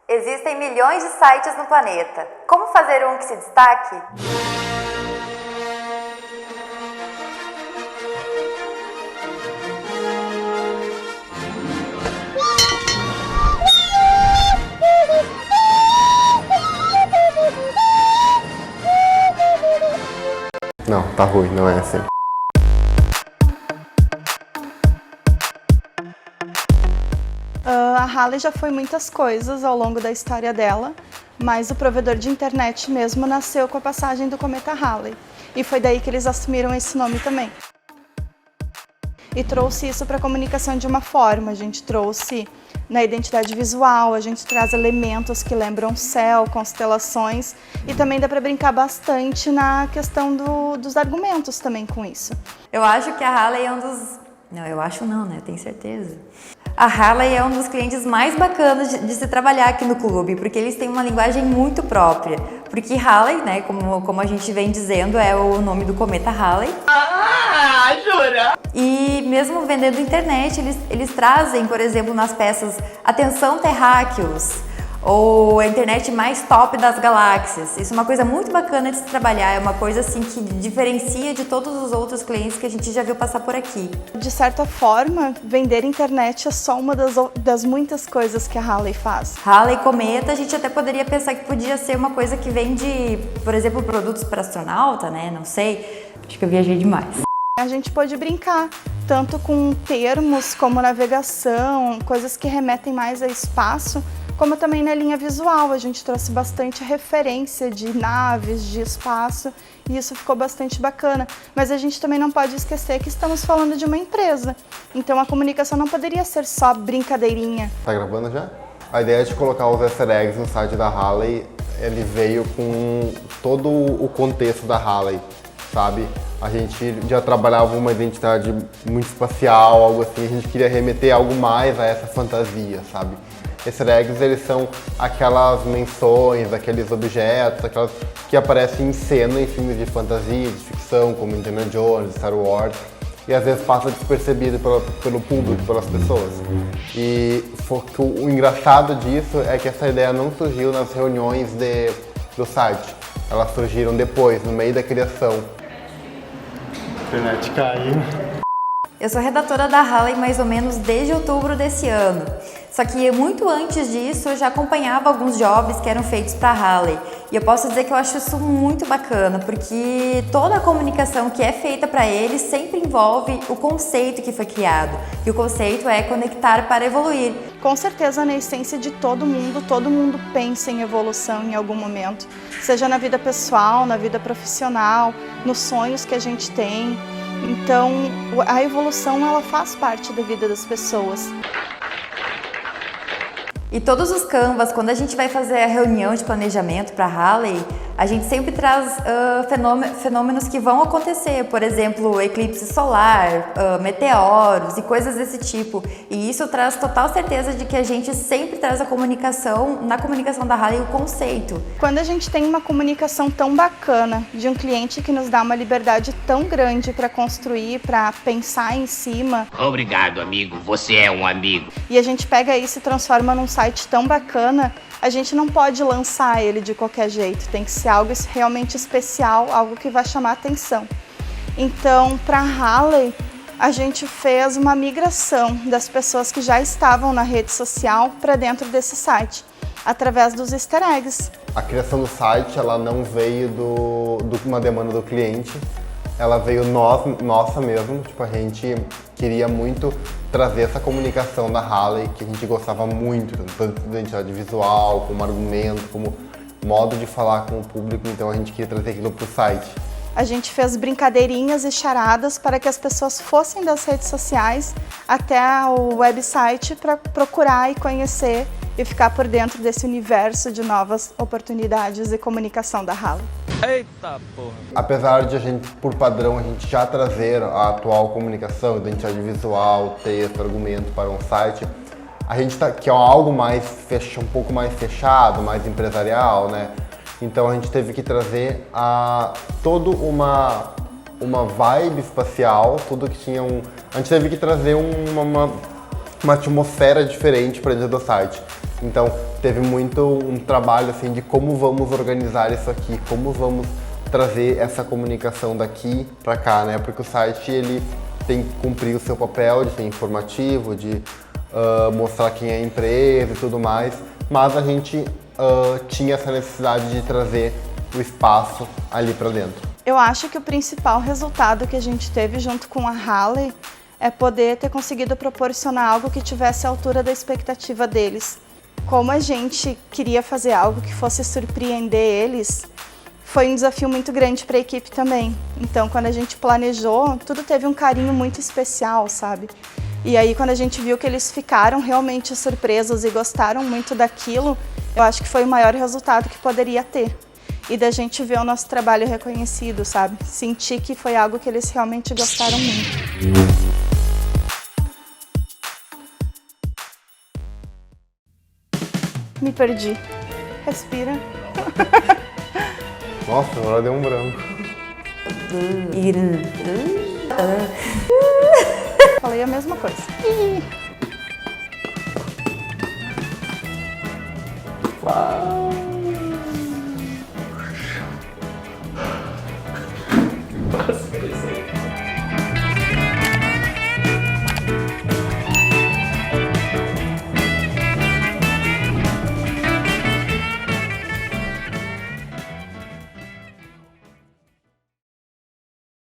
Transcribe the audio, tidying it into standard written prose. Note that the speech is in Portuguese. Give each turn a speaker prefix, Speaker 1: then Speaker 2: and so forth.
Speaker 1: Existem milhões de sites no planeta. Como fazer um que se destaque?
Speaker 2: Não, tá ruim, não é assim.
Speaker 3: A Halley já foi muitas coisas ao longo da história dela, mas o provedor de internet mesmo nasceu com a passagem do cometa Halley. E foi daí que eles assumiram esse nome também. E trouxe isso para a comunicação de uma forma. A gente trouxe na identidade visual, a gente traz elementos que lembram céu, constelações, e também dá para brincar bastante na questão dos argumentos também com isso.
Speaker 1: Eu acho que a Halley é um dos... Não, eu acho não, né? Eu tenho certeza. A Halley é um dos clientes mais bacanas de se trabalhar aqui no clube, porque eles têm uma linguagem muito própria. Porque Halley, né, como a gente vem dizendo, é o nome do cometa Halley. Ah, jura? E mesmo vendendo internet, eles trazem, por exemplo, nas peças Atenção Terráqueos, ou a internet mais top das galáxias. Isso é uma coisa muito bacana de se trabalhar, é uma coisa assim que diferencia de todos os outros clientes que a gente já viu passar por aqui.
Speaker 3: De certa forma, vender internet é só uma das muitas coisas que a Halley faz.
Speaker 1: Halley Cometa, a gente até poderia pensar que podia ser uma coisa que vende, por exemplo, produtos para astronauta, né? Não sei, acho que eu viajei demais.
Speaker 3: A gente pode brincar tanto com termos como navegação, coisas que remetem mais a espaço, como também na linha visual. A gente trouxe bastante referência de naves, de espaço, e isso ficou bastante bacana. Mas a gente também não pode esquecer que estamos falando de uma empresa, então a comunicação não poderia ser só brincadeirinha.
Speaker 2: Tá gravando já? A ideia de colocar os easter eggs no site da Halley, ele veio com todo o contexto da Halley, sabe? A gente já trabalhava uma identidade muito espacial, algo assim, a gente queria remeter algo mais a essa fantasia, sabe? Easter eggs, eles são aquelas menções, aqueles objetos, aquelas que aparecem em cena em filmes de fantasia, de ficção, como Indiana Jones, Star Wars, e às vezes passa despercebido pelo público, pelas pessoas. E o engraçado disso é que essa ideia não surgiu nas reuniões do site, elas surgiram depois, no meio da criação.
Speaker 4: Internet caiu.
Speaker 1: Eu sou redatora da Halley mais ou menos desde outubro desse ano. Só que muito antes disso eu já acompanhava alguns jobs que eram feitos para a Halley. E eu posso dizer que eu acho isso muito bacana, porque toda a comunicação que é feita para eles sempre envolve o conceito que foi criado. E o conceito é conectar para evoluir.
Speaker 3: Com certeza, na essência de todo mundo pensa em evolução em algum momento. Seja na vida pessoal, na vida profissional, nos sonhos que a gente tem. Então, a evolução, ela faz parte da vida das pessoas.
Speaker 1: E todos os canvas, quando a gente vai fazer a reunião de planejamento para a Halley, a gente sempre traz fenômenos que vão acontecer, por exemplo, eclipse solar, meteoros e coisas desse tipo. E isso traz total certeza de que a gente sempre traz na comunicação da Halley, o conceito.
Speaker 3: Quando a gente tem uma comunicação tão bacana de um cliente que nos dá uma liberdade tão grande para construir, para pensar em cima...
Speaker 5: Obrigado, amigo. Você é um amigo.
Speaker 3: E a gente pega isso e transforma num site tão bacana, a gente não pode lançar ele de qualquer jeito, tem que ser algo realmente especial, algo que vai chamar atenção. Então, para a Halley, a gente fez uma migração das pessoas que já estavam na rede social para dentro desse site, através dos easter eggs.
Speaker 2: A criação do site, ela não veio de uma demanda do cliente, ela veio nossa mesmo, tipo, a gente queria muito trazer essa comunicação da Halley, que a gente gostava muito, tanto da identidade visual, como argumento, como modo de falar com o público, então a gente queria trazer aquilo para o site.
Speaker 3: A gente fez brincadeirinhas e charadas para que as pessoas fossem das redes sociais até o website para procurar e conhecer e ficar por dentro desse universo de novas oportunidades e comunicação da Halley.
Speaker 4: Eita porra!
Speaker 2: Apesar de a gente, por padrão, a gente já trazer a atual comunicação, identidade visual, texto, argumento para um site, a gente que é algo mais um pouco mais fechado, mais empresarial, né? Então a gente teve que trazer toda uma vibe espacial, tudo que tinha a gente teve que trazer uma atmosfera diferente para dentro do site. Então teve muito um trabalho assim de como vamos organizar isso aqui, como vamos trazer essa comunicação daqui para cá, né? Porque o site ele tem que cumprir o seu papel de ser informativo, de mostrar quem é a empresa e tudo mais, mas a gente tinha essa necessidade de trazer o espaço ali para dentro.
Speaker 3: Eu acho que o principal resultado que a gente teve junto com a Halley é poder ter conseguido proporcionar algo que tivesse a altura da expectativa deles. Como a gente queria fazer algo que fosse surpreender eles, foi um desafio muito grande para a equipe também. Então, quando a gente planejou, tudo teve um carinho muito especial, sabe? E aí, quando a gente viu que eles ficaram realmente surpresos e gostaram muito daquilo, eu acho que foi o maior resultado que poderia ter. E da gente ver o nosso trabalho reconhecido, sabe? Sentir que foi algo que eles realmente gostaram muito. Me perdi. Respira.
Speaker 2: Nossa, agora deu um branco.
Speaker 3: Falei a mesma coisa.
Speaker 2: Uau.